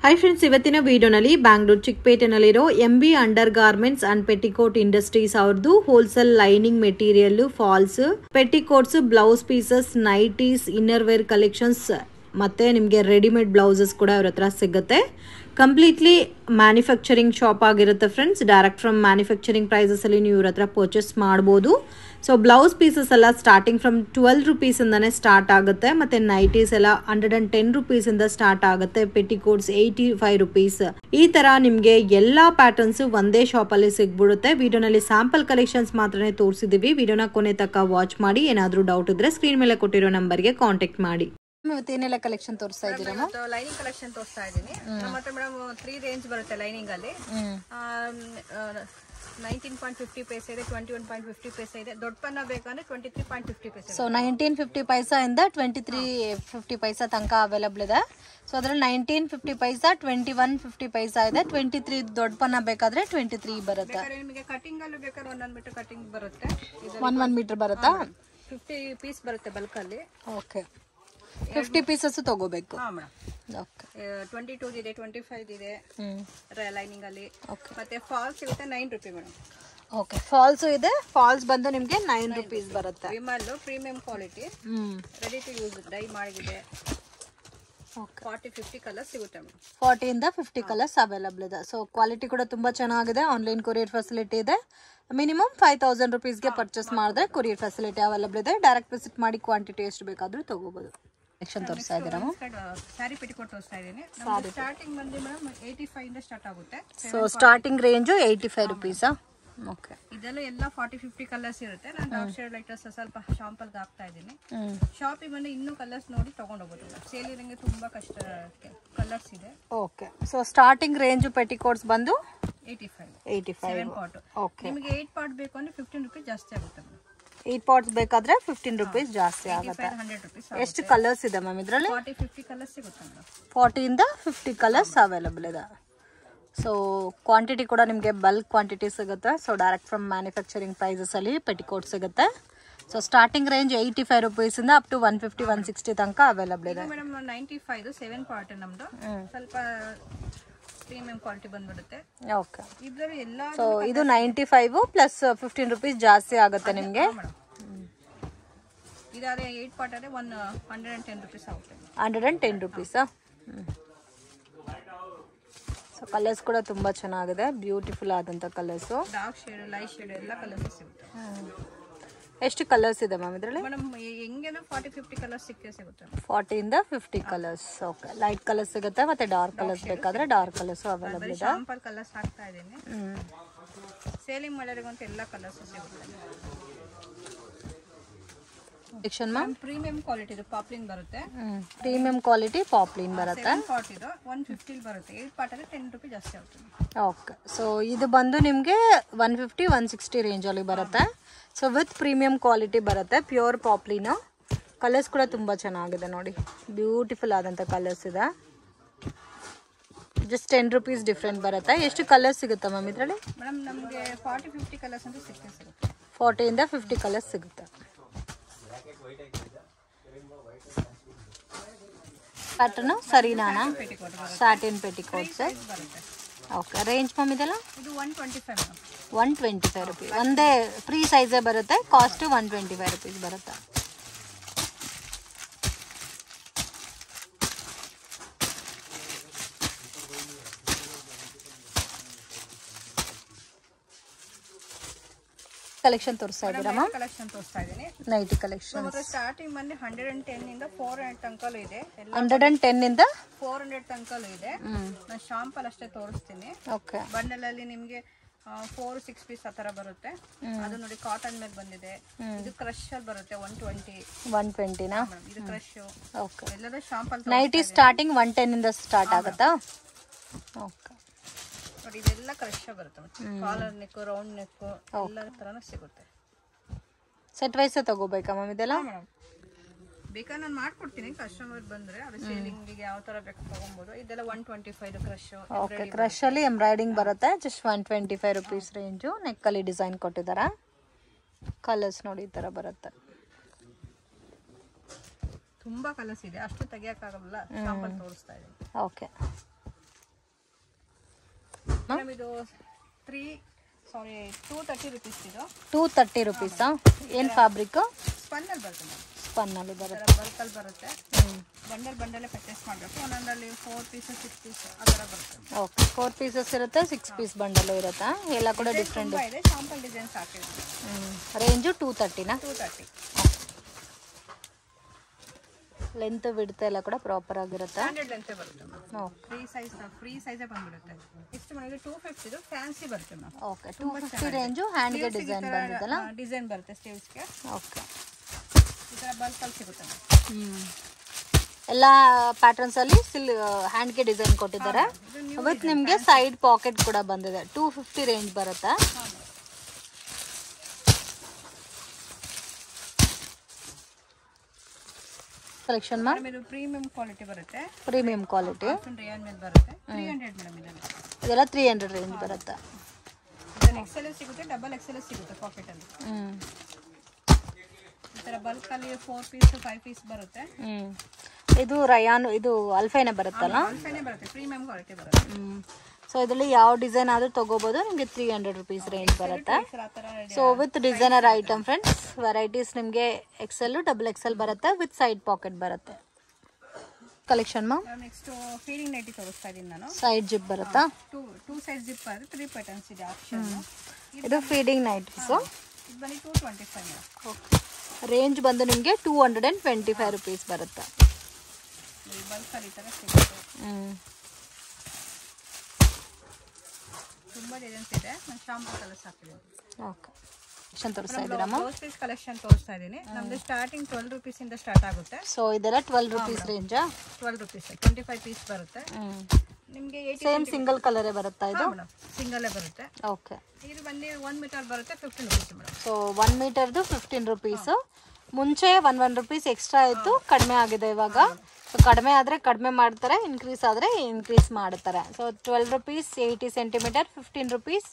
Hi friends, ಇವತ್ತಿನ ವಿಡಿಯೋನಲ್ಲಿ ಬ್ಯಾಂಗ್ಳೂರ್ ಚಿಕ್ಕಪೇಟೆನಲ್ಲಿರೋ MB under garments and petticoat industries ಅವ್ರದ್ದು wholesale lining material, falls, petticoats, blouse pieces, nighties, inner wear collections ಮತ್ತೆ ನಿಮಗೆ readymade blouses ಕೂಡ ಅವ್ರ ಹತ್ರ ಸಿಗುತ್ತೆ. ಕಂಪ್ಲೀಟ್ಲಿ ಮ್ಯಾನುಫ್ಯಾಕ್ಚರಿಂಗ್ ಶಾಪ್ ಆಗಿರುತ್ತೆ friends. Direct from manufacturing prices ಅಲ್ಲಿ ನೀವು ಇವ್ರ ಹತ್ರ ಪರ್ಚೇಸ್ ಮಾಡ್ಬೋದು. ಸೊ ಬ್ಲೌಸ್ ಪೀಸಸ್ ಎಲ್ಲ ಸ್ಟಾರ್ಟಿಂಗ್ ಫ್ರಮ್ 12 rupees ಇಂದಾನೆ ಸ್ಟಾರ್ಟ್ ಆಗುತ್ತೆ. ಮತ್ತೆ ನೈಟೀಸ್ ಎಲ್ಲ 110 rupees ಇಂದ ಸ್ಟಾರ್ಟ್ ಆಗುತ್ತೆ. Petticoats 85 rupees. ಈ ತರ ನಿಮ್ಗೆ ಎಲ್ಲಾ ಪ್ಯಾಟರ್ನ್ಸ್ ಒಂದೇ ಶಾಪ್ ಅಲ್ಲಿ ಸಿಗ್ಬಿಡುತ್ತೆ. ವಿಡಿಯೋನಲ್ಲಿ ಸ್ಯಾಂಪಲ್ ಕಲೆಕ್ಷನ್ಸ್ ಮಾತ್ರನೇ ತೋರಿಸಿದೀವಿ. ವಿಡಿಯೋನ ಕೊನೆ ತನಕ ವಾಚ್ ಮಾಡಿ. ಏನಾದ್ರೂ ಡೌಟ್ ಇದ್ರೆ ಸ್ಕ್ರೀನ್ ಮೇಲೆ ಕೊಟ್ಟಿರೋ ನಂಬರ್ಗೆ ಕಾಂಟ್ಯಾಕ್ಟ್ ಮಾಡಿ. ಏನೆಲ್ಲ ಕಲೆಕ್ಷನ್ ತೋರಿಸ್ತಾ ಇದ್ದೀರಾ? ಲೈನಿಂಗ್ ಕಲೆಕ್ಷನ್ ತೋರಿಸ್ತಾ ಇದ್ದೀನಿ. ನಮ್ಮ ಹತ್ರ ಮೇಡಮ್ 3 ರೇಂಜ್ ಬರುತ್ತೆ ಲೈನಿಂಗ್ ಅಲ್ಲಿ. 19.50 ಪೈಸೆ ಇದೆ, 21.50 ಪೈಸೆ ಇದೆ. ದೊಡ್ಡ ಪನ್ನ ಬೇಕಂದ್ರೆ 23.50 ಪೈಸೆ. ಸೊ 1950 ಪೈಸಾ ಇಂದ 2350 ಪೈಸಾ ತನಕ ಅವೈಲಬಲ್ ಇದೆ. ಸೊ ಅದ್ರಲ್ಲಿ 1950 ಪೈಸಾ, 2150 ಪೈಸಾ ಇದೆ. 23 ದೊಡ್ಡ ಪನ್ನ ಬೇಕಾದ್ರೆ 23 ಬರುತ್ತೆ. ನಿಮಗೆ ಕಟಿಂಗ್ ಅಲ್ಲಿ ಬೇಕಾದ್ರೆ 1 ಮೀಟರ್ ಕಟಿಂಗ್ ಬರುತ್ತೆ. 1 ಮೀಟರ್ ಬರುತ್ತಾ? 50 ಪೀಸ್ ಬರುತ್ತೆ ಬಲ್ಕ್ ಅಲ್ಲಿ. ಓಕೆ, 50 ಪೀಸಸ್ ತಗೋಬೇಕು. ಓಕೆ, 22 ಇದೆ, 25 ಇದೆ ಲೈನಿಂಗ್ ಅಲ್ಲಿ. ಮತ್ತೆ ಫಾಲ್ಸ್ ಸಿಗುತ್ತೆ 9 ರೂಪಾಯಿ ಮೇಡಮ್. ಓಕೆ, ಫಾಲ್ಸ್ ಇದೆ. ಫಾಲ್ಸ್ ಬಂದು ನಿಮಗೆ 9 rupees ಬರುತ್ತೆ. Vimal premium quality, ready to use, dye ಮಾಡಿದೆ. 40-50 ಕಲರ್ಸ್ ಸಿಗುತ್ತೆ ಮೇಡಮ್. 40 ಇಂದ 50 ಕಲರ್ಸ್ ಅವೈಲಬಲ್ ಇದೆ. ಸೊ ಕ್ವಾಲಿಟಿ ಕೂಡ ತುಂಬಾ ಚೆನ್ನಾಗಿದೆ. ಆನ್ಲೈನ್ ಕೊರಿಯರ್ ಫೆಸಿಲಿಟಿ ಇದೆ. ಮಿನಿಮಮ್ 5000 rupeesಗೆ ಪರ್ಚೇಸ್ ಮಾಡಿದ್ರೆ ಕೊರಿಯರ್ ಫೆಸಿಲಿಟಿ ಅವೈಲಬಲ್ ಇದೆ. ಡೈರೆಕ್ಟ್ ವಿಸಿಟ್ ಮಾಡಿ ಕ್ವಾಂಟಿಟಿ ಎಷ್ಟು ಬೇಕಾದ್ರೂ ತಗೋಬಹುದು. ಸೆಕ್ಷನ್ ತೋರಿಸ್ತಾ ಇದ್ದೀರಾ? ಸ್ಯಾರಿ ಪೆಟಿಕೋಟ್ ತೋರಿಸ್ತಾ ಇದ್ದೀನಿ. ಸ್ಟಾರ್ಟಿಂಗ್ ಬಂದು ಮೇಡಮ್ 85 ಇಂದ ಸ್ಟಾರ್ಟ್ ಆಗುತ್ತೆ. So starting range 85 rupees. Okay, ಇದೆಲ್ಲ ಎಲ್ಲ 40-50 ಕಲರ್ಸ್ ಇರುತ್ತೆ. ನಾನು ಡಾರ್ಕ್ ಶೇಡ್ ಲೈಟರ್ಸ್ ಸ್ವಲ್ಪ ಶಾಂಪಲ್ ಹಾಕ್ತಾ ಇದ್ದೀನಿ. ಶಾಪಿಗೆ ಬಂದು ಇನ್ನೂ ಕಲರ್ಸ್ ನೋಡಿ ತಗೊಂಡು ಹೋಗ್ಬೋದು. ಸೇಲ್ ಇರಂಗೆ ತುಂಬಾ ಕಷ್ಟ ಕಲರ್ಸ್ ಇದೆ. Okay, so starting range petticoats ಬಂದು 85 ಪಾರ್ಟ್. ಓಕೆ, ನಿಮಗೆ 8 ಪಾರ್ಟ್ ಬೇಕು ಅಂದ್ರೆ 15 ರೂಪಾಯಿ ಜಾಸ್ತಿ ಆಗುತ್ತೆ. 8 ಪಾರ್ಟ್ಸ್ ಬೇಕಾದ್ರೆ 15 rupees ಜಾಸ್ತಿ ಆಗುತ್ತೆ. 100 ರೂಪಾಯಿ. ಎಷ್ಟು ಕಲರ್ಸ್ ಇದೆ ಮ್ಯಾಮ್ ಇದರಲ್ಲಿ? 40-50 ಕಲರ್ಸ್ ಸಿಗುತ್ತೆ ಮೇಡಮ್. 40 ಇಂದ 50 ಕಲರ್ಸ್ ಅವೈಲಬಲ್ ಇದೆ. ಸೊ ಕ್ವಾಂಟಿಟಿ ಕೂಡ ನಿಮಗೆ ಬಲ್ಕ್ ಕ್ವಾಂಟಿಟಿ ಸಿಗುತ್ತೆ. So direct from manufacturing prices ಅಲ್ಲಿ ಪೆಟಿಕೋಟ್ ಸಿಗುತ್ತೆ. ಸೊ ಸ್ಟಾರ್ಟಿಂಗ್ ರೇಂಜ್ 85 rupees ಇಂದ ಅಪ್ ಟು 150-160 ತನಕ ಅವೈಲಬಲ್ ಇದೆ ಮೇಡಮ್. 95 7 ಪಾರ್ಟ್ ನಮ್ದು. ಸ್ವಲ್ಪ ಪ್ರೀಮಿಯಂ ಕ್ವಾಲಿಟಿ ಬಂದ್ಬಿಡುತ್ತೆ. ಓಕೆ, ಇದರಲ್ಲಿ ಎಲ್ಲ. ಸೊ ಇದು 95 ಪ್ಲಸ್ 15 rupees ಜಾಸ್ತಿ ಆಗುತ್ತೆ ನಿಮಗೆ. ಇದಾದ್ರೆ 8 ಪಾರ್ಟ್ ಆದ್ರೆ 110 ರೂಪೀಸ್ ಆಗುತ್ತೆ. 110 rupees. ಸೊ ಕಲರ್ಸ್ ಕೂಡ ತುಂಬಾ ಚೆನ್ನಾಗಿದೆ. ಬ್ಯೂಟಿಫುಲ್ ಆದಂತ colours. Dark shade, light shade ಎಲ್ಲ ಕಲರ್ಸ್ ಸಿಗುತ್ತೆ. ಎಷ್ಟು ಕಲರ್ಸ್ ಇದೆ ಮ್ಯಾಮ್ ಇದರಲ್ಲಿ? ಮೇಡಮ್ ಹೆಂಗೇನೋ 40-50 ಕಲರ್ಸ್ ಸಿಗುತ್ತೆ. 40 ಇಂದ 50 ಕಲರ್ಸ್. ಓಕೆ, ಲೈಟ್ ಕಲರ್ಸ್ ಸಿಗುತ್ತೆ ಮತ್ತೆ ಡಾರ್ಕ್ ಕಲರ್ಸ್ ಬೇಕಾದ್ರೆ ಡಾರ್ಕ್ ಕಲರ್ಸ್ ಅವೈಲಬಲ್ ಇದೆ. ಶಾಂಪಲ್ ಕಲರ್ಸ್ ಹಾಕ್ತಾ ಇದ್ದೀನಿ. ಸೇಲಿಂಗ್ ಮಾಡೋರಿಗಂತ ಎಲ್ಲ ಕಲರ್ಸ್ ಸಿಗುತ್ತೆ. ಸೆಕ್ಷನ್ ಮ್ಯಾಮ್ ಪ್ರೀಮಿಯಂ ಕ್ವಾಲಿಟಿ ಇದು ಪಾಪ್ಲಿನ್ ಬರುತ್ತೆ. ಪ್ರೀಮಿಯಂ ಕ್ವಾಲಿಟಿ ಪಾಪ್ಲಿನ್ ಬರುತ್ತೆ. 7 ಪಾರ್ಟ್ ಇದು 150 ಬರುತ್ತೆ. 8 ಪಾರ್ಟ್ ಅಲ್ಲಿ 10 ರೂಪಾಯಿ ಜಾಸ್ತಿ ಆಗುತ್ತೆ. ಓಕೆ, ಸೊ ಇದು ಬಂದು ನಿಮಗೆ 150-160 ರೇಂಜ್ ಅಲ್ಲಿ ಬರುತ್ತೆ. ಸೊ ವಿತ್ ಪ್ರೀಮಿಯಂ ಕ್ವಾಲಿಟಿ ಬರುತ್ತೆ. ಪ್ಯೂರ್ ಪಾಪ್ಲಿನ್. ಕಲರ್ಸ್ ಕೂಡ ತುಂಬಾ ಚೆನ್ನಾಗಿದೆ ನೋಡಿ. ಬ್ಯೂಟಿಫುಲ್ ಆದಂತ ಕಲರ್ಸ್ ಇದೆ. ಜಸ್ಟ್ 10 rupees ಡಿಫ್ರೆಂಟ್ ಬರುತ್ತೆ. ಎಷ್ಟು ಕಲರ್ಸ್ ಸಿಗುತ್ತೆ ಮ್ಯಾಮ್ ಇದರಲ್ಲಿ? ಮೇಡಮ್ ನಮಗೆ 40-50 ಕಲರ್ಸ್ ಅಂತ ಸಿಗುತ್ತೆ. 40 ಇಂದ 50 ಕಲರ್ಸ್ ಸಿಗುತ್ತೆ. ಪ್ಯಾಟರ್ನ್ ಸರಿನಾ? Satin petticoats. Okay, range ma'am ಇದೆಲ್ಲ? ಇದು 125 125 rupees. ಒಂದೇ ಫ್ರೀ ಸೈಜೇ ಬರುತ್ತೆ. ಕಾಸ್ಟ್ 125 rupees ಬರುತ್ತೆ. ಕಲೆಕ್ಷನ್ ತೋರಿಸ್ತಾ ಇದ್ದೀರಾ ಮ್ಯಾಮ್? ಕಲೆಕ್ಷನ್ ತೋರಿಸ್ತಾ ಇದ್ದೀನಿ. ನೈಟಿ ಕಲೆಕ್ಷನ್ ಸ್ಟಾರ್ಟಿಂಗ್ ಬಂದು 110 ಇಂದ 400 ತನಕಲೂ ಇದೆ. 110 ಇಂದ 400 ತನಕಲೂ ಇದೆ. ನಾನು ಶಾಂಪಲ್ ಅಷ್ಟೇ ತೋರಿಸ್ತೀನಿ. ಓಕೆ, ಬಂಡಲ್ ಅಲ್ಲಿ ನಿಮಗೆ 4-6 ಪೀಸ್ ಆತರ ಬರುತ್ತೆ. ಅದು ನೋಡಿ ಕಾಟನ್ ಮೇಲೆ ಬಂದಿದೆ. ಇದು ಕ್ರಶ್ ಅಲ್ಲಿ ಬರುತ್ತೆ 120 ನಾ? ಇದು ಕ್ರಶ್. ಓಕೆ, ಎಲ್ಲದೂ ಶಾಂಪಲ್. ನೈಟಿ ಸ್ಟಾರ್ಟಿಂಗ್ 110 ಇಂದ ಸ್ಟಾರ್ಟ್ ಆಗುತ್ತಾ? ಓಕೆ, ನೋಡಿ ಇದೆಲ್ಲ ಕ್ರಶ್ ಬರುತ್ತೆ. ಕಾಲರ್ ನೆಕ್, ರೌಂಡ್ ನೆಕ್ ಎಲ್ಲ ತರನೂ ಸಿಗುತ್ತೆ. ಸೆಟ್ ವೈಸ್ ತಗೋಬೇಕಾ ಮ್ಯಾಮ್ ಇದೆಲ್ಲ? ಬೇಕಾದ್ರೆ ನಾನು ಮಾಡ್ಕೊಡ್ತೀನಿ. ಕಸ್ಟಮರ್ ಬಂದ್ರೆ ಅದು ಸೇಲಿಂಗ್ ಯಾವ ತರ ಬೇಕು ತಗೊಬಹುದು. ಇದೆಲ್ಲ 125 ಕ್ರಶ್. ಓಕೆ, ಕ್ರಶ್ ಅಲ್ಲಿ ಎಂಬ್ರಾಯ್ಡಿಂಗ್ ಬರುತ್ತೆ. Just 125 rupees range. ನೆಕ್ ಅಲ್ಲಿ ಡಿಸೈನ್ ಕೊಟ್ಟಿದ್ದಾರೆ. ಕಲರ್ಸ್ ನೋಡಿ ಈ ತರ ಬರುತ್ತೆ. ತುಂಬಾ ಕಲರ್ಸ್ ಇದೆ. ಅಷ್ಟು ತೆಗಿಯಕ್ಕಾಗಲ್ಲ. ಶಾಂಪಲ್ ತೋರಿಸ್ತಾ ಇದ್ದೀನಿ. ಓಕೆ, ಮೇಡಮ್ ಇದು 230 ರುಪೀಸ್ ಇದು. 230 ರುಪೀಸಾ? ಏನು ಫ್ಯಾಬ್ರಿಕ್? ಸ್ಪನ್ನಲ್ಲಿ ಬರುತ್ತೆ ಮೇಡಮ್. ಸ್ಪನ್ನಲ್ಲಿ ಬರುತ್ತೆ. ಬಲ್ಕಲ್ಲಿ ಬರುತ್ತೆ. ಬಂಡಲೇ ಪರ್ಚೇಸ್ ಮಾಡಬೇಕು. ಒಂದೊಂದರಲ್ಲಿ 4 ಪೀಸಸ್ 6 ಪೀಸ್ ಆ ಥರ ಬರುತ್ತೆ. ಓಕೆ, 4 ಪೀಸಸ್ ಇರುತ್ತೆ, 6 ಪೀಸ್ ಬಂಡಲು ಇರುತ್ತಾ? ಎಲ್ಲ ಕೂಡ ಡಿಫ್ರೆಂಟ್ ಇದೆ. ಶಾಂಪಲ್ ಡಿಸೈನ್ಸ್ ಹಾಕಿರ್ತೀವಿ. ರೇಂಜು 230ನಾ? 230. ಲೆಂತ್ ಬಿಡ್ತಾ ಎಲ್ಲ ಕೂಡ ಪ್ರಾಪರ್ ಆಗಿರುತ್ತೆ. ಸ್ಟ್ಯಾಂಡರ್ಡ್ ಲೆಂತ್ ಬರುತ್ತೆ ಮ್ಯಾಮ್. ಓಕೆ, ಫ್ರೀ ಸೈಜೇ ಬಂದ್ಬಿಡುತ್ತೆ. ಇಷ್ಟು ಮನೆಗೆ 250 ಇದು ಫ್ಯಾನ್ಸಿ ಬರುತ್ತೆ ಮ್ಯಾಮ್. Okay, 250 range. ಹ್ಯಾಂಡ್ಗೆ ಡಿಸೈನ್ ಬಂದಿದ್ದಲ್ಲ? ಡಿಸೈನ್ ಬರುತ್ತೆ ಸ್ಲೀವ್ಸ್ಗೆ. ಓಕೆ, ಈ ಥರ ಬಲ್ಕಲ್ಲಿ ಸಿಗುತ್ತೆ ಮ್ಯಾಮ್. ಎಲ್ಲ ಪ್ಯಾಟರ್ನ್ಸ್ ಅಲ್ಲಿ ಹ್ಯಾಂಡ್ಗೆ ಡಿಸೈನ್ ಕೊಟ್ಟಿದ್ದಾರೆ. ವಿತ್ ನಿಮಗೆ ಸೈಡ್ ಪಾಕೆಟ್ ಕೂಡ ಬಂದಿದೆ. 250 ರೇಂಜ್ ಬರುತ್ತೆ. ಕಲೆಕ್ಷನ್ ಮ್ಯಾಮ್ ಇದು ಪ್ರೀಮಿಯಂ ಕ್ವಾಲಿಟಿ ಬರುತ್ತೆ. ಪ್ರೀಮಿಯಂ ಕ್ವಾಲಿಟಿ ರಿಯಾನ್ ಮೇಲೆ ಬರುತ್ತೆ. 300 ಮೇಡಮ್ ಇದೆಲ್ಲ 300 ರೇಂಜ್ ಬರುತ್ತೆ. ಇದನ್ನ ಎಕ್ಸೆಲ್ ಸಿಗುತ್ತೆ, ಡಬಲ್ ಎಕ್ಸೆಲ್ ಸಿಗುತ್ತೆ ಪಾಕೆಟ್ ಅಲ್ಲಿ. ಈ ತರ ಬಲ್ಕ್ ಅಲ್ಲಿ 4 ಪೀಸ್ 5 ಪೀಸ್ ಬರುತ್ತೆ. ಇದು ರಯಾನ್, ಇದು ಅಲ್ಫೈನೇ ಬರುತ್ತಲ್ಲ? ಅಲ್ಫೈನೇ ಬರುತ್ತೆ, ಪ್ರೀಮಿಯಂ ಕ್ವಾಲಿಟಿ ಬರುತ್ತೆ. ಸೊ ಇದರಲ್ಲಿ ಯಾವ ಡಿಸೈನ್ ಆದ್ರೂ ತಗೋಬಹುದು. ನಿಮಗೆ 300 ರುಪೀಸ್ ರೇಂಜ್ ಬರುತ್ತೆ. So with designer item friends. Varieties ನಿಮಗೆ XL, ಡಬಲ್ XL ಬರುತ್ತೆ. ವಿತ್ ಸೈಡ್ ಪಾಕೆಟ್ ಬರುತ್ತೆ. Collection ma'am next feeding nightie ತೋರಿಸ್ತಾ ಇದೀನಿ ನಾನು. ಸೈಡ್ ಜಿಪ್ ಬರುತ್ತಾ? 2 ಸೈಡ್ ಜಿಪ್ ಬರುತ್ತೆ. 3 ಪ್ಯಾಟರ್ನ್ಸ್ ಇದೆ ಆಪ್ಷನ್. ಇದು ಫೀಡಿಂಗ್ ನೈಟೀಸ್. ಇದು ಬನ್ನಿ 225 ಮೇಡಮ್. ಓಕೆ, ರೇಂಜ್ ಬಂದು ನಿಮಗೆ 225 ರುಪೀಸ್ ಬರುತ್ತೆ. ಬಲ್ಕ್ ಅಲ್ಲಿ ತರ ಸಿಗುತ್ತೆ. ತುಂಬಾ ಡಿಸೈನ್ಸ್ ಇದೆ. ನಾನು ಶಾಂಪಲ್ ಕಲರ್ಸ್ ಹಾಕಿದ್ದೀನಿ. ಓಕೆ, ತೋರಿಸ್ತಾ ಇದ್ದೀರಮ್ಮ? ಬ್ಲೌಸ್ ಪೀಸ್ ಕಲೆಕ್ಷನ್ ತೋರಿಸ್ತಾ ಇದ್ದೀನಿ. ನಮ್ದು ಸ್ಟಾರ್ಟಿಂಗ್ 12 ರುಪೀಸ್ ಇಂದ ಸ್ಟಾರ್ಟ್ ಆಗುತ್ತೆ. ಸೊ ಇದೆಲ್ಲ 12 ರುಪೀಸ್ ರೇಂಜಾ? 12 ರುಪೀಸ್ 25 ಪೀಸ್ ಬರುತ್ತೆ. ನಿಮಗೆ ಸೇಮ್ ಸಿಂಗಲ್ ಕಲರೇ ಬರುತ್ತಾ ಇದು? ಸಿಂಗಲ್ ಬರುತ್ತೆ. ಓಕೆ, ಇದು ಬಂದು 1 ಮೀಟರ್ ಬರುತ್ತೆ 15 ರುಪೀಸ್ ಮೇಡಮ್. So 1 ಮೀಟರ್ದು 15 rupees. ಮುಂಚೆ 1 ರುಪೀಸ್ ಎಕ್ಸ್ಟ್ರಾ ಇತ್ತು, ಕಡಿಮೆ ಆಗಿದೆ ಇವಾಗ. ಸೊ ಕಡಿಮೆ ಆದರೆ ಕಡಿಮೆ ಮಾಡ್ತಾರೆ, ಇನ್ಕ್ರೀಸ್ ಆದರೆ ಇನ್ಕ್ರೀಸ್ ಮಾಡ್ತಾರೆ. So 12 rupees 80 centimetre, 15 rupees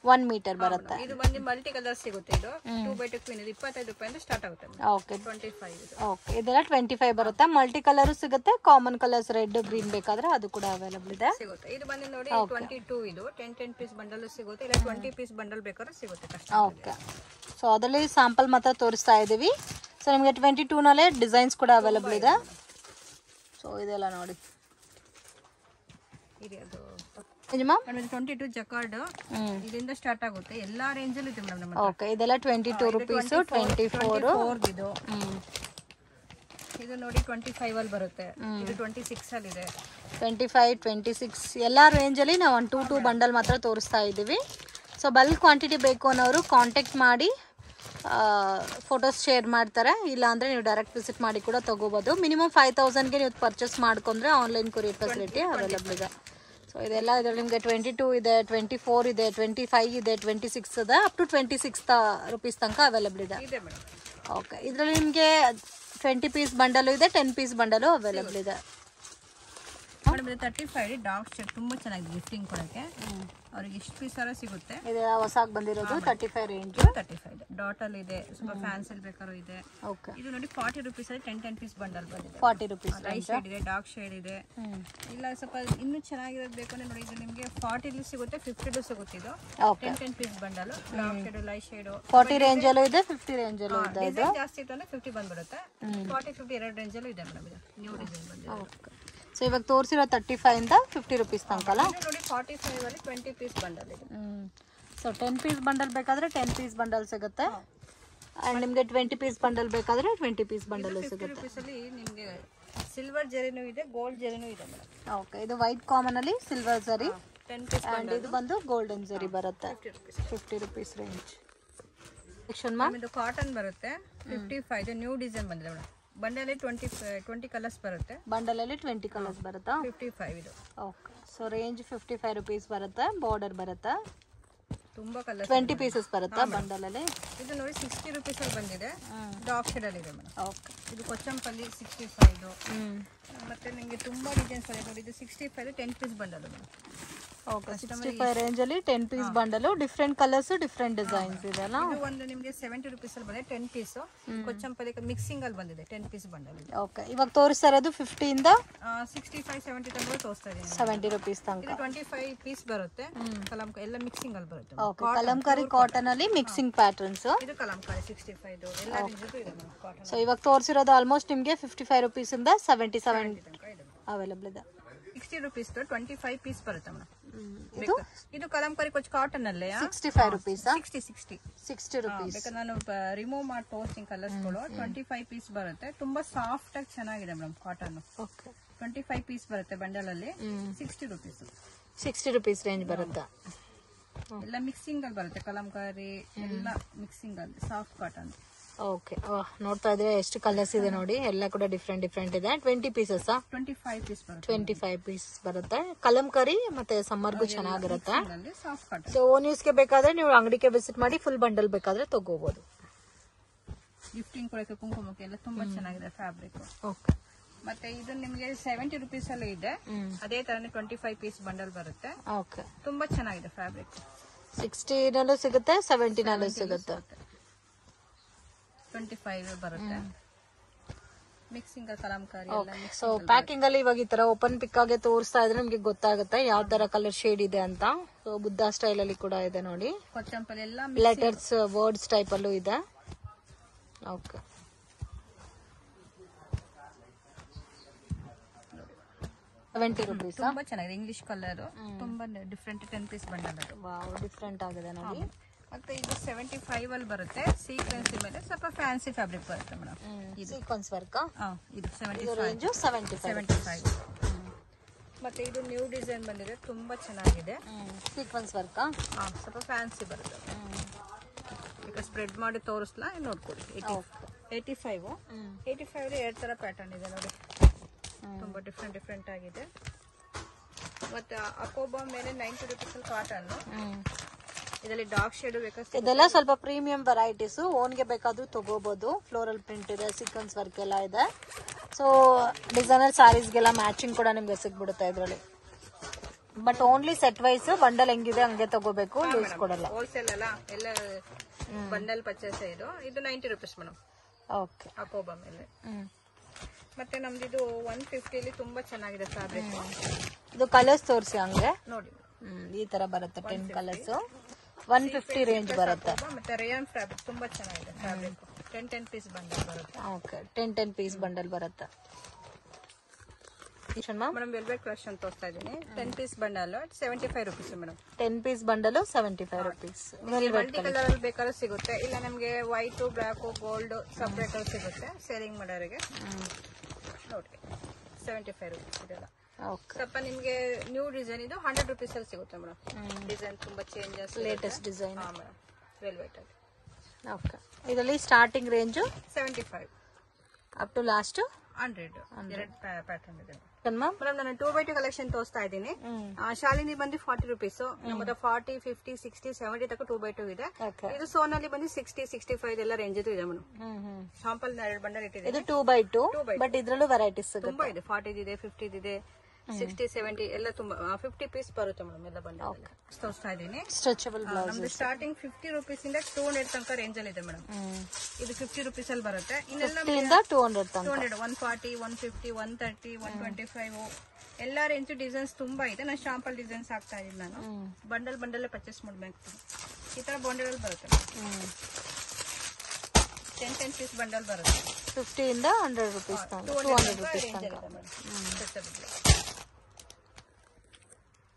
1 metre ಬರುತ್ತೆ. ಇದು ಬಂದು ಮಲ್ಟಿ ಕಲರ್ ಸಿಗುತ್ತೆ. ಇದು 2x2 ಕ್ವೀನ್ ಇದು 25 ರೂಪಾಯಿಂದ ಸ್ಟಾರ್ಟ್ ಆಗುತ್ತೆ. ಓಕೆ, 25 ಇದು. ಓಕೆ, ಇದೆಲ್ಲ 25 ಬರುತ್ತೆ. ಮಲ್ಟಿ ಕಲರು ಸಿಗುತ್ತೆ. ಕಾಮನ್ ಕಲರ್ಸ್ ರೆಡ್ ಗ್ರೀನ್ ಬೇಕಾದ್ರೆ ಅದು ಕೂಡ ಅವೈಲಬಲ್ ಇದೆ. ಸಿಗುತ್ತೆ. ಇದು ಬಂದು ನೋಡಿ 22 ಇದು 10 ಪೀಸ್ ಬಂಡಲ್ ಸಿಗುತ್ತೆ. ಇಲ್ಲ 20 ಪೀಸ್ ಬಂಡಲ್ ಬೇಕಾದ್ರೆ ಸಿಗುತ್ತೆ. ಓಕೆ, ಸೊ ಅದರಲ್ಲಿ ಸ್ಯಾಂಪಲ್ ಮಾತ್ರ ತೋರಿಸ್ತಾ ಇದ್ದೀವಿ. ಸೊ ನಿಮಗೆ 22 ನಲ್ಲೇ ಡಿಸೈನ್ಸ್ ಕೂಡ ಅವೈಲಬಲ್ ಇದೆ. ಸೊ ಇದೆಲ್ಲ ನೋಡಿ ಇದೆ. ಅದು ಮ್ಯಾಮ್ 22 ಜಕಾರ್ಡ್ ಇದರಿಂದ ಸ್ಟಾರ್ಟ್ ಆಗುತ್ತೆ. ಎಲ್ಲಾ ರೇಂಜ್ ಅಲ್ಲಿ ಇದೆ ಮೇಡಮ್. ಓಕೆ, ಇದೆಲ್ಲ 22 ರುಪೀಸ್. 24 ಇದು ಇದು ನೋಡಿ 25 ಅಲ್ಲಿ ಬರುತ್ತೆ. ಇದು 26 ಅಲ್ಲಿ ಇದೆ. 25, 26 ಎಲ್ಲ ರೇಂಜಲ್ಲಿ ನಾವು 1-2 ಬಂಡಲ್ ಮಾತ್ರ ತೋರಿಸ್ತಾ ಇದ್ದೀವಿ. ಸೊ ಬಲ್ಕ್ ಕ್ವಾಂಟಿಟಿ ಬೇಕು ಅನ್ನೋರು ಕಾಂಟ್ಯಾಕ್ಟ್ ಮಾಡಿ ಫೋಟೋಸ್ ಶೇರ್ ಮಾಡ್ತಾರೆ. ಇಲ್ಲಾಂದರೆ ನೀವು ಡೈರೆಕ್ಟ್ ವಿಸಿಟ್ ಮಾಡಿ ಕೂಡ ತೊಗೋಬೋದು. ಮಿನಿಮಮ್ 5000ಗೆ ನೀವು ಪರ್ಚೇಸ್ ಮಾಡ್ಕೊಂಡ್ರೆ ಆನ್ಲೈನ್ ಕೊರಿಯರ್ ಫೆಸಿಲಿಟಿ ಅವೈಲಬಲ್ ಇದೆ. ಸೊ ಇದೆಲ್ಲ ಇದರಲ್ಲಿ ನಿಮಗೆ 22 ಇದೆ, 24 ಇದೆ, 25 ಇದೆ, 26 ಇದೆ, ಅಪ್ ಟು 26 ರುಪೀಸ್ ತನಕ ಅವೈಲಬಲ್ ಇದೆ. ಓಕೆ, ಇದರಲ್ಲಿ ನಿಮಗೆ 20 ಪೀಸ್ ಬಂಡಲು ಇದೆ, 10 ಪೀಸ್ ಬಂಡಲು ಅವೈಲಬಲ್ ಇದೆ. ಮೇಡಮ್ ಇದು 35 ಡಾರ್ಕ್ ಶೇಡ್ ತುಂಬಾ ಚೆನ್ನಾಗಿದೆ ಗಿಫ್ಟಿಂಗ್ ಕೊಡಕ್ಕೆ. ಅವ್ರಿಗೆ ಇಷ್ಟು ಪೀಸ್ ತರ ಸಿಗುತ್ತೆ. ಇದು ಹೊಸದಾಗಿ ಬಂದಿರೋದು 35 ರೇಂಜ್. 35 ಡಾಟ್ ಅಲ್ಲಿ ಇದೆ, ಸ್ವಲ್ಪ ಫ್ಯಾನ್ಸಿ ಬೇಕಾದ್ರೂ ಇದೆ. ಓಕೆ, ಇದು ನೋಡಿ 40 ರುಪೀಸ್ ಅಲ್ಲಿ 10 ಪೀಸ್ ಬಂಡಲ್ ಬಂದಿದೆ. 40 ರುಪೀಸ್ ಲೈಟ್ ಶೇಡ್ ಇದೆ, ಡಾರ್ಕ್ ಶೇಡ್ ಇದೆ. ಇಲ್ಲ ಸ್ವಲ್ಪ ಇನ್ನೂ ಚೆನ್ನಾಗಿರೋದು ಬೇಕು ಅಂದ್ರೆ ನೋಡಿ ಇದು ನಿಮಗೆ 40 ಸಿಗುತ್ತೆ, 50 ಸಿಗುತ್ತೆ. ಇದು 10 piece bundle dark shade, light shade 40 range ಅಲ್ಲೂ ಇದೆ, 50 ರೇಂಜ್ ಅಲ್ಲೂ ಇದೆ. ಇದು ಜಾಸ್ತಿ ಇತ್ತು ಅಂದ್ರೆ 50 ಬಂದ್ಬಿಡುತ್ತೆ. 40, 50 ಎರಡು ರೇಂಜ್ ಅಲ್ಲೂ ಇದೆ ಮೇಡಮ್. ಇದು ನ್ಯೂ ಡಿಸೈನ್ ಬಂದಿದೆ. ಓಕೆ, ಸೊ ಇವಾಗ ತೋರಿಸಿರೋ 35 ಇಂದ 50 ರುಪೀಸ್ ತನಕ ಅಲ್ಲ? ನೋಡಿ 45 ಅಲ್ಲಿ 20 ಪೀಸ್ ಬಂಡಲ್ ಇದೆ. ಸೊ 10 ಪೀಸ್ ಬಂಡಲ್ ಬೇಕಾದ್ರೆ 10 ಪೀಸ್ ಬಂಡಲ್ ಸಿಗುತ್ತೆ. ಆ್ಯಂಡ್ ನಿಮಗೆ 20 ಪೀಸ್ ಬಂಡಲ್ ಬೇಕಾದ್ರೆ 20 ಪೀಸ್ ಬಂಡಲ್ ಸಿಗುತ್ತೆ. 50 ಅಲ್ಲಿ ನಿಮಗೆ ಸಿಲ್ವರ್ ಜರಿನೂ ಇದೆ, ಗೋಲ್ಡ್ ಜರಿನೂ ಇದೆ ಮೇಡಮ್. ಓಕೆ, ಇದು ವೈಟ್ ಕಾಮನ್ ಅಲ್ಲಿ ಸಿಲ್ವರ್ ಜರಿ 10 ಪೀಸ್ ಆ್ಯಂಡ್ ಇದು ಬಂದು ಗೋಲ್ಡನ್ ಜರಿ ಬರುತ್ತೆ. 50 ರುಪೀಸ್ ರೇಂಜ್. ಇದು ಕಾಟನ್ ಬರುತ್ತೆ 55. ಇದು ನ್ಯೂ ಡಿಸೈನ್ ಬಂದಿದೆ ಮೇಡಮ್. ಬಂಡಲಲ್ಲಿ 20 ಕಲರ್ಸ್ ಬರುತ್ತೆ. ಬಂಡಲಲ್ಲಿ 20 ಕಲರ್ಸ್ ಬರುತ್ತಾ? 55 ಇದು. ಓಕೆ, ಸೊ ರೇಂಜ್ 55 ರುಪೀಸ್ ಬರುತ್ತೆ. ಬಾರ್ಡರ್ ಬರುತ್ತೆ. ತುಂಬಾ ಕಲರ್ಸ್ 20 ಪೀಸಸ್ ಬರುತ್ತಾ ಬಂಡಲಲ್ಲಿ? ಇದು ನೋಡಿ 60 ರುಪೀಸ್ ಅಲ್ಲಿ ಬಂದಿದೆ. ಡಾರ್ಕ್ ಶೇಡ್ ಅಲ್ಲಿ ಇದೆ ಮೇಡಮ್. ಓಕೆ, ಇದು ಕೊಚ್ಚಂಪಲ್ಲಿ 65. ಮತ್ತೆ ನಿಮಗೆ ತುಂಬಾ ಡಿಸೈನ್ಸ್ ಇದೆ ನೋಡಿ. ಇದು 65 10 piece bundle madam. Okay 65 range ಅಲ್ಲಿ 10 piece bundle, different colours different designs ಇದೆ ಅಲ್ಲ. ಇದು ಒಂದು ನಿಮಗೆ 70 rupees ಅಲ್ಲಿ ಬಂದಿದೆ 10 ಪೀಸ್. ಕೊಚ್ಚಂಪಲ್ಲಿ ಮಿಕ್ಸಿಂಗ್ ಅಲ್ಲಿ ಬಂದಿದೆ 10 ಪೀಸ್ ಬಂಡಲ್. ಓಕೆ, ಇವಾಗ ತೋರಿಸ್ತಾ ಇರೋದು 50 ಇಂದ 65 70 ತನಕ ತೋರಿಸ್ತಾ ಇದೀನಿ. 70 ರೂಪೀಸ್ ತನಕ. ಇದು 25 ಪೀಸ್ ಬರುತ್ತೆ. ಕಲಂಕಾರಿ ಎಲ್ಲ ಮಿಕ್ಸಿಂಗ್ ಅಲ್ಲಿ ಬರುತ್ತೆ. ಓಕೆ, ಕಲಂಕಾರಿ ಕಾಟನ್ ಅಲ್ಲಿ ಮಿಕ್ಸಿಂಗ್ ಪ್ಯಾಟರ್ನ್ಸ್. ಇದು ಕಲಂಕಾರಿ 65 ಎಲ್ಲ ರೇಂಜ್ ಇದೆ ಕಾಟನ್. ಸೊ ಇವಾಗ ತೋರಿಸಿರೋದು ಆಲ್ಮೋಸ್ಟ್ ನಿಮಗೆ 55 ರೂಪೀಸ್ ಇಂದ 77 ಅವೈಲೇಬಲ್ ಇದೆ. 60 rupees 25 ಪೀಸ್ ಬರುತ್ತೆ ಮೇಡಮ್. ಇದು ಕಲಂಕಾರಿ ಕೊಚ್ಚ ಕಾಟನ್ ಅಲ್ಲೇ 65 ರೂಪೀಸ್. 60 ರೂಪೀಸ್. ಬೇಕಾದ್ರೆ ನಾನು ರಿಮೂವ್ ಮಾಡಿ ತೋರಿಸ್ತೀನಿ ಕಲರ್ಸ್ಗಳು. 25 ಪೀಸ್ ಬರುತ್ತೆ. ತುಂಬಾ ಸಾಫ್ಟ್ ಆಗಿ ಚೆನ್ನಾಗಿದೆ ಮೇಡಮ್ ಕಾಟನ್. ಓಕೆ, 25 ಪೀಸ್ ಬರುತ್ತೆ ಬಂಡಲ್ ಅಲ್ಲಿ. 60 ರೂಪೀಸ್. 60 ರೂಪೀಸ್ ರೇಂಜ್ ಬರುತ್ತೆ. ಎಲ್ಲ ಮಿಕ್ಸಿಂಗ್ ಅಲ್ಲಿ ಬರುತ್ತೆ. ಕಲಂಕಾರಿ ಎಲ್ಲ ಮಿಕ್ಸಿಂಗ್ ಅಲ್ಲಿ ಸಾಫ್ಟ್ ಕಾಟನ್. ಓಕೆ, ನೋಡ್ತಾ ಇದ್ರೆ ಎಷ್ಟು ಕಲರ್ಸ್ ಇದೆ ನೋಡಿ, ಎಲ್ಲ ಕೂಡ ಡಿಫ್ರೆಂಟ್ ಡಿಫ್ರೆಂಟ್ ಇದೆ. 20 ಪೀಸಸ್ 25 ಪೀಸ್ ಬರುತ್ತೆ. 25 ಪೀಸ್ ಬರುತ್ತೆ. ಕಲಂಕಾರಿ ಮತ್ತೆ ಸಮ್ಮರ್ಗೂ ಚೆನ್ನಾಗಿರುತ್ತೆ. Soft cotton. ಸೊ ಓನ್ ಯೂಸ್ಗೆ ಬೇಕಾದ್ರೆ ನೀವು ಅಂಗಡಿಗೆ ವಿಸಿಟ್ ಮಾಡಿ ಫುಲ್ ಬಂಡಲ್ ಬೇಕಾದ್ರೆ ತಗೋಬಹುದು. ಗಿಫ್ಟಿಂಗ್ ಕೊಡಕ್ಕೆ ಕುಂಕುಮಕ್ಕೆ ಎಲ್ಲ ತುಂಬಾ ಚೆನ್ನಾಗಿದೆ ಫ್ಯಾಬ್ರಿಕ್. ಓಕೆ, ಮತ್ತೆ ಇದು ನಿಮಗೆ 70 rupees ಅಲ್ಲಿ ಇದೆ. ಅದೇ ತರನೇ 25 ಪೀಸ್ ಬಂಡಲ್ ಬರುತ್ತೆ. ಓಕೆ, ತುಂಬಾ ಚೆನ್ನಾಗಿದೆ ಫ್ಯಾಬ್ರಿಕ್. 60 ನಲ್ಲೂ ಸಿಗುತ್ತೆ, 70 ನಲ್ಲೂ ಸಿಗುತ್ತೆ. 25 ಬರುತ್ತೆ. ಮಿಕ್ಸಿಂಗ್ ಕಲಂಕಾರಿ ಎಲ್ಲ. ಸೊ ಪ್ಯಾಕಿಂಗ್ ಅಲ್ಲಿ ಇವಾಗ ಈ ತರ ಓಪನ್ ಪಿಕ್ ಆಗಿ ತೋರಿಸ್ತಾ ಇದ್ರೆ ನಿಮ್ಗೆ ಗೊತ್ತಾಗುತ್ತೆ ಯಾವ ತರ ಕಲರ್ ಶೇಡ್ ಇದೆ ಅಂತ. ಸೊ ಬುದ್ಧ ಸ್ಟೈಲ್ ಅಲ್ಲಿ ಕೂಡ ಇದೆ ನೋಡಿ, ಕೊಚ್ಚಂಪಲ್ಲಿ ಎಲ್ಲ ಲೆಟರ್ಸ್ ವರ್ಡ್ಸ್ ಟೈಪ್ ಅಲ್ಲೂ ಇದೆ. ಓಕೆ, ₹70. ತುಂಬಾ ಚೆನ್ನಾಗಿದೆ. ಇಂಗ್ಲಿಷ್ ಕಲರ್ ತುಂಬಾ ಡಿಫ್ರೆಂಟ್ 10 ಪೀಸ್ ಬಂಡಲ್ ಅದು. ವಾವ್, ಡಿಫ್ರೆಂಟ್ ಆಗಿದೆ ನೋಡಿ. ಮತ್ತೆ ಇದು 75 ಅಲ್ಲಿ ಬರುತ್ತೆ. ಸೀಕ್ವೆನ್ಸ್ ಮೇಲೆ ಸ್ವಲ್ಪ ಫ್ಯಾನ್ಸಿ ಫ್ಯಾಬ್ರಿಕ್ ಬರುತ್ತೆ ಮೇಡಮ್. ಇದು ಸೀಕ್ವೆನ್ಸ್ ವರ್ಕ್. ಇದು 75 ರೇಂಜ್ 75. ಮತ್ತೆ ಇದು ನ್ಯೂ ಡಿಸೈನ್ ಬಂದಿದೆ, ತುಂಬಾ ಚೆನ್ನಾಗಿದೆ. ಸೀಕ್ವೆನ್ಸ್ ವರ್ಕ್ ಸ್ವಲ್ಪ ಫ್ಯಾನ್ಸಿ ಬರುತ್ತೆ. ಈಗ ಸ್ಪ್ರೆಡ್ ಮಾಡಿ ತೋರಿಸ್ಲಾ, ನೋಡ್ಕೊಳ್ಳಿ. 85 ಎರಡು ತರ ಪ್ಯಾಟರ್ನ್ ಇದೆ ನೋಡಿ, ತುಂಬಾ ಡಿಫ್ರೆಂಟ್ ಡಿಫ್ರೆಂಟ್ ಆಗಿದೆ. ಮತ್ತೆ ಅಕೋಬಾ ಮೇಲೆ 90 rupees ಕಾಟನ್. ಇದರಲ್ಲಿ ಡಾರ್ಕ್ ಶೇಡ್ ಬೇಕಾದ್ರೆ ಇದೆಲ್ಲ ಸ್ವಲ್ಪ ಪ್ರೀಮಿಯಂ ವೆರೈಟೀಸ್, ಓನ್ಗೆ ಬೇಕಾದ್ರೂ ತಗೋಬಹುದು. ಫ್ಲೋರಲ್ ಪ್ರಿಂಟ್ ಇದೆ, ಸೀಕ್ವೆನ್ಸ್ ವರ್ಕ್ ಎಲ್ಲ ಇದೆ. ಸೊ ಡಿಸೈನರ್ ಸ್ಯಾರೀಸ್ಗೆಲ್ಲ ಮ್ಯಾಚಿಂಗ್ ಕೂಡ ನಿಮ್ಗೆ ಸಿಗ್ಬಿಡುತ್ತೆ ಇದರಲ್ಲಿ. But only set wise bundle ಹೆಂಗಿದೆ ಹಂಗೆ ತಗೋಬೇಕು, ಲೂಸ್ ಕೊಡಲ್ಲ. ಹೋಲ್ಸೇಲ್ ಅಲ್ಲ, ಎಲ್ಲ ಬಂಡಲ್ ಪರ್ಚೇಸ್. ಇದು 90 rupees ಮೇಡಮ್. ಓಕೆ, ಅಕೋಬಾ ಮೇಲೆ. ಮತ್ತೆ ನಮ್ದು ಇದು 150 ಅಲ್ಲಿ ತುಂಬಾ ಚೆನ್ನಾಗಿದೆ ಫ್ಯಾಬ್ರಿಕ್. ಇದು ಕಲರ್ಸ್ ತೋರಿಸಿ ಹಂಗೆ ನೋಡಿ. ಈ ತರ ಬರುತ್ತೆ 10 ಕಲರ್ಸ್. 150 ರೇಂಜ್ ಬರುತ್ತೆ. ಮತ್ತೆ ರೇಯಾನ್ ಫ್ಯಾಬ್ರಿಕ್ ತುಂಬಾ ಚೆನ್ನಾಗಿದೆ ಫ್ಯಾಬ್ರಿಕ್. 10 ಪೀಸ್ ಬಂಡಲ್ ಬರುತ್ತೆ. ಓಕೆ, 10 ಪೀಸ್ ಬಂಡಲ್ ಬರುತ್ತೆ. ಮೇಡಮ್ ವೆಲ್ವೆಟ್ ಕ್ರಶ್ ಅಂತ ತೋರಿಸ್ತಾ ಇದೀನಿ. 10 piece bundle 75 rupees madam. 10 piece bundle 75 rupees. Multi colour ಅಲ್ಲಿ ಬೇಕಾದ್ರೂ ಸಿಗುತ್ತೆ, ಇಲ್ಲ ನಮ್ಗೆ ವೈಟ್, ಬ್ಲಾಕ್, ಗೋಲ್ಡ್ ಸಪರೇಟ್ ಅಲ್ಲಿ ಸಿಗುತ್ತೆ ಸೇರಿಂಗ್ ಮಾಡೋರಿಗೆ. ನೋಡಿ 75 rupees ಇದೆಲ್ಲ. ಸ್ವಲ್ಪ ನಿಮ್ಗೆ ನ್ಯೂ ಡಿಸೈನ್ ಇದು 100 rupees ಅಲ್ಲಿ ಸಿಗುತ್ತೆ ಮೇಡಮ್. ಡಿಸೈನ್ ತುಂಬಾ changes, latest design madam. Velvet ಅಲ್ಲಿ. ಓಕೆ, ಇದರಲ್ಲಿ starting range 75 up to last 100. ಎರಡು ಪ್ಯಾಟರ್ನ್ ಇದೆ ಮ್ಯಾಮ್. ನಾನು 2x2 ಕಲೆಕ್ಷನ್ ತೋರಿಸ್ತಾ ಇದ್ದೀನಿ. ಶಾಲಿನಿ ಬಂದು 40 rupees. ನಮ್ಮದು 40, 50, 60, 70 ತನಕ 2x2 ಇದೆ. ಇದು ಸೋನಲ್ಲಿ ಬಂದು 60, 65 ಎಲ್ಲ ರೇಂಜ್ ಇದೆ ಮೇಡಮ್. ಶಾಂಪಲ್ 2 ಬಂಡಲ್ ಇಟ್ಟಿದೆ. ಇದು 2x2, ಬಟ್ ಇದ್ರಲ್ಲೂ ವೆರೈಟೀಸ್ ತುಂಬಾ ಇದೆ. 40 ಇದೆ, 50 ಇದೆ, 60, 70 ಎಲ್ಲ ತುಂಬಾ 50 ಪೀಸ್ ಬರುತ್ತೆ ಮೇಡಮ್. ಎಲ್ಲ ಬಂಡಲ್ ತೋರಿಸ್ತಾ ಇದ್ದೀನಿ. Stretchable blouse. ನಮ್ದು ಸ್ಟಾರ್ಟಿಂಗ್ 50 rupees ಇಂದ 200 ತನಕ ರೇಂಜ್ ಅಲ್ಲಿ ಇದೆ ಮೇಡಮ್. ಇದು 50 rupees ಅಲ್ಲಿ ಬರುತ್ತೆ. ಇನ್ನೆಲ್ಲ 200 ತನಕ 200, 140, 150, 130, 125 ಎಲ್ಲ ರೇಂಜ್ ಡಿಸೈನ್ಸ್ ತುಂಬಾ ಇದೆ. ನಾನು ಶಾಂಪಲ್ ಡಿಸೈನ್ಸ್ ಹಾಕ್ತಾ ಇದ್ದೀನಿ. ನಾನು ಬಂಡಲ್ ಪರ್ಚೇಸ್ ಮಾಡ್ಬೇಕು. ಈ ತರ ಬಂಡಲ್ ಅಲ್ಲಿ ಬರುತ್ತೆ. 10 ಪೀಸ್ ಬಂಡಲ್ ಬರುತ್ತೆ. 50 ಇಂದ 100 ರೂಪೀಸ್ ತನಕ, 200 ರೂಪೀಸ್ ತನಕ.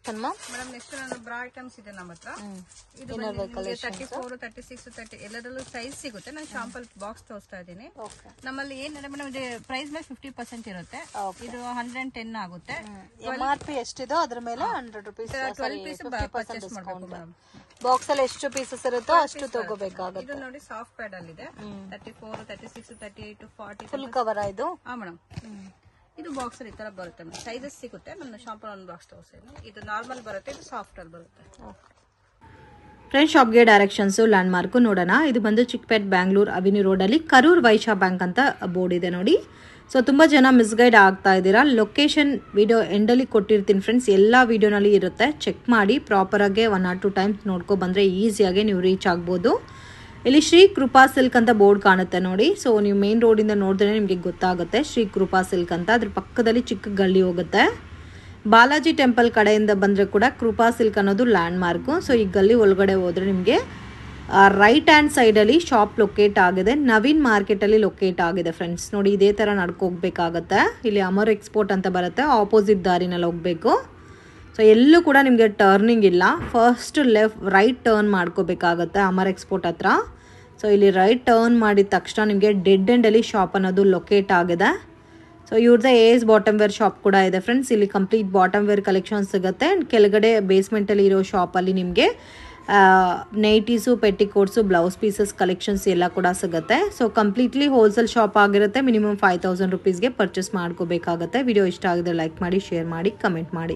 ಮೇಡಮ್ ನೆಕ್ಸ್ಟ್ ನಾನು ಬ್ರಾ ಐಟಮ್ಸ್ ಇದೆ ನಮ್ಮ ಹತ್ರ. ಇದು 34, 36, 30 ಎಲ್ಲದರಲ್ಲೂ ಸೈಜ್ ಸಿಗುತ್ತೆ. ನಾನು ಶಾಂಪಲ್ ಬಾಕ್ಸ್ ತೋರಿಸ್ತಾ ಇದ್ದೀನಿ. ನಮ್ಮಲ್ಲಿ ಏನಿದೆ ಮೇಡಮ್, ಇದು ಪ್ರೈಸ್ ಮೇಲೆ 50% ಇರುತ್ತೆ. ಇದು 110 ಆಗುತ್ತೆ. MRP ಎಷ್ಟಿದೆ ಅದ್ರ ಮೇಲೆ 100 ರೂಪೀಸ್ 12 ಪೀಸ್ ಪರ್ಚೇಸ್ ಮಾಡಬೇಕು ಮೇಡಮ್. ಬಾಕ್ಸ್ ಅಲ್ಲಿ ಎಷ್ಟು ಪೀಸಸ್ ಇರುತ್ತೋ ಅಷ್ಟು ತಗೋಬೇಕಾಗುತ್ತೆ. ಇದು ನೋಡಿ ಸಾಫ್ಟ್ ಪ್ಯಾಡ್ ಅಲ್ಲಿ ಇದೆ. 34, 36, 38, 40 ಫುಲ್ ಕವರ್ ಇದು. ಹಾ ಮೇಡಮ್. ಇದು ಬಾಕ್ಸ್ ಅಲ್ಲಿ ಈ ತರ ಬರುತ್ತೆ ಮೇಡಮ್. ಸೈಜಸ್ ಸಿಗುತ್ತೆ. ನನ್ನ ಶಾಂಪಲ್ ಒಂದು ಬಾಕ್ಸ್ ತೋರಿಸ್ತೀನಿ. ಇದು ನಾರ್ಮಲ್ ಬರುತ್ತೆ, ಇದು ಸಾಫ್ಟ್ ಅಲ್ಲಿ ಬರುತ್ತೆ. ಫ್ರೆಂಡ್ಸ್, ಶಾಪ್ಗೆ ಡೈರೆಕ್ಷನ್ಸ್ ಲ್ಯಾಂಡ್ ಮಾರ್ಕ್ ನೋಡೋಣ. ಇದು ಬಂದು ಚಿಕ್ಕಪೇಟ್ ಬ್ಯಾಂಗ್ಳೂರ್ ಅವೆನ್ಯೂ ರೋಡ್ ಅಲ್ಲಿ ಕರೂರ್ ವೈಶ್ಯ ಬ್ಯಾಂಕ್ ಅಂತ ಬೋರ್ಡ್ ಇದೆ ನೋಡಿ. ಸೊ ತುಂಬ ಜನ ಮಿಸ್ಗೈಡ್ ಆಗ್ತಾ ಇದ್ದೀರಾ. ಲೊಕೇಶನ್ ವಿಡಿಯೋ ಎಂಡಲ್ಲಿ ಕೊಟ್ಟಿರ್ತೀನಿ ಫ್ರೆಂಡ್ಸ್, ಎಲ್ಲ ವಿಡಿಯೋನಲ್ಲಿ ಇರುತ್ತೆ, ಚೆಕ್ ಮಾಡಿ ಪ್ರಾಪರಾಗಿ 1 or 2 ಟೈಮ್ಸ್ ನೋಡ್ಕೊ ಬಂದರೆ ಈಸಿಯಾಗಿ ನೀವು ರೀಚ್ ಆಗ್ಬೋದು. ಇಲ್ಲಿ ಶ್ರೀ ಕೃಪಾ ಸಿಲ್ಕ್ ಅಂತ ಬೋರ್ಡ್ ಕಾಣುತ್ತೆ ನೋಡಿ. ಸೊ ನೀವು ಮೇನ್ ರೋಡಿಂದ ನೋಡಿದ್ರೆ ನಿಮಗೆ ಗೊತ್ತಾಗುತ್ತೆ ಶ್ರೀ ಕೃಪಾ ಸಿಲ್ಕ್ ಅಂತ. ಅದ್ರ ಪಕ್ಕದಲ್ಲಿ ಚಿಕ್ಕ ಗಲ್ಲಿ ಹೋಗುತ್ತೆ. ಬಾಲಾಜಿ ಟೆಂಪಲ್ ಕಡೆಯಿಂದ ಬಂದರೆ ಕೂಡ ಕೃಪಾ ಸಿಲ್ಕ್ ಅನ್ನೋದು ಲ್ಯಾಂಡ್ ಮಾರ್ಕು. ಸೊ ಈ ಗಲ್ಲಿ ಒಳಗಡೆ ಹೋದರೆ ನಿಮಗೆ ರೈಟ್ ಹ್ಯಾಂಡ್ ಸೈಡಲ್ಲಿ ಶಾಪ್ ಲೊಕೇಟ್ ಆಗಿದೆ, ನವೀನ್ ಮಾರ್ಕೆಟಲ್ಲಿ ಲೊಕೇಟ್ ಆಗಿದೆ ಫ್ರೆಂಡ್ಸ್. ನೋಡಿ ಇದೇ ಥರ ನಡ್ಕೋಗ್ಬೇಕಾಗತ್ತೆ. ಇಲ್ಲಿ ಅಮರ್ ಎಕ್ಸ್ಪೋರ್ಟ್ ಅಂತ ಬರುತ್ತೆ, ಆಪೋಸಿಟ್ ದಾರಿನಲ್ಲಿ ಹೋಗಬೇಕು. ಸೊ ಎಲ್ಲೂ ಕೂಡ ನಿಮಗೆ ಟರ್ನಿಂಗ್ ಇಲ್ಲ, ಫಸ್ಟ್ ರೈಟ್ ಟರ್ನ್ ಮಾಡ್ಕೋಬೇಕಾಗತ್ತೆ ಅಮರ್ ಎಕ್ಸ್ಪೋರ್ಟ್ ಹತ್ರ. ಸೊ ಇಲ್ಲಿ ರೈಟ್ ಟರ್ನ್ ಮಾಡಿದ ತಕ್ಷಣ ನಿಮಗೆ ಡೆಡ್ ಎಂಡಲ್ಲಿ ಶಾಪ್ ಅನ್ನೋದು ಲೊಕೇಟ್ ಆಗಿದೆ. ಸೊ ಇವ್ರದ್ದು ಏಸ್ ಬಾಟಮ್ ವೇರ್ ಶಾಪ್ ಕೂಡ ಇದೆ ಫ್ರೆಂಡ್ಸ್. ಇಲ್ಲಿ ಕಂಪ್ಲೀಟ್ ಬಾಟಮ್ ವೇರ್ ಕಲೆಕ್ಷನ್ ಸಿಗುತ್ತೆ. ಆ್ಯಂಡ್ ಕೆಳಗಡೆ ಬೇಸ್ಮೆಂಟಲ್ಲಿ ಇರೋ ಶಾಪಲ್ಲಿ ನಿಮಗೆ ನೈಟೀಸು, ಪೆಟ್ಟಿಕೋಟ್ಸು, ಬ್ಲೌಸ್ ಪೀಸಸ್ ಕಲೆಕ್ಷನ್ಸ್ ಎಲ್ಲ ಕೂಡ ಸಿಗುತ್ತೆ. ಸೊ ಕಂಪ್ಲೀಟ್ಲಿ ಹೋಲ್ಸೇಲ್ ಶಾಪ್ ಆಗಿರುತ್ತೆ. ಮಿನಿಮಮ್ 5000 ರುಪೀಸ್ಗೆ ಪರ್ಚೇಸ್ ಮಾಡ್ಕೋಬೇಕಾಗತ್ತೆ. ವಿಡಿಯೋ ಇಷ್ಟ ಆಗಿದ್ರೆ ಲೈಕ್ ಮಾಡಿ, ಶೇರ್ ಮಾಡಿ, ಕಮೆಂಟ್ ಮಾಡಿ.